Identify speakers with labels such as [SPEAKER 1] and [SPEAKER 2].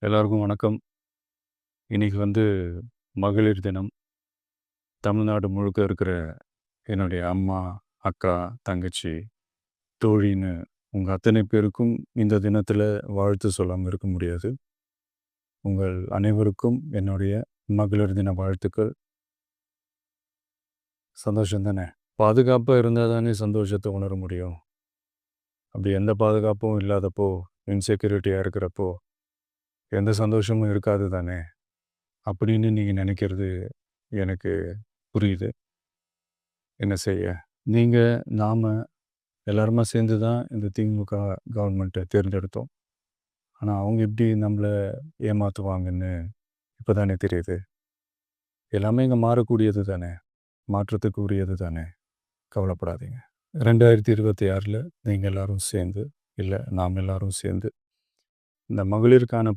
[SPEAKER 1] எல்லாருக்கும் வணக்கம். இன்னைக்கு மகளிர் தினம். தமிழ்நாடு முழுக்க இருக்கிற என்னுடைய அம்மா, அக்கா, தங்கச்சி, தோழின்னு உங்க அத்தனை பேருக்கும் இந்த தினத்தில வாழ்த்து சொல்லாம இருக்க முடியாது. உங்கள் அனைவருக்கும் என்னுடைய மகளிர் தின வாழ்த்துக்கள். சந்தோஷம் தானே! பாதுகாப்பா இருந்தா தானே சந்தோஷத்த உணர முடியும். அப்படி எந்த பாதுகாப்பும் இல்லாதப்போ, இன்செக்யூரிட்டியா இருக்கிறப்போ, எந்த சந்தோஷமும் இருக்காது தானே! அப்படின்னு நீங்க நினைக்கிறது எனக்கு புரியுது. என்ன செய்ய? நீங்க, நாம எல்லாருமா சேர்ந்து தான் இந்த திமுக கவர்மெண்ட்டை தேர்ந்தெடுத்தோம். ஆனா, அவங்க எப்படி நம்மள ஏமாத்துவாங்கன்னு இப்ப தானே தெரியுது. எல்லாமே இங்க மாறக்கூடியது தானே! மாற்றத்துக்கு உரியது தானே! கவலைப்படாதீங்க. 2026ல நீங்க எல்லாரும் சேர்ந்து, இல்ல நாம் எல்லாரும் சேர்ந்து, இந்த மகளிருக்கான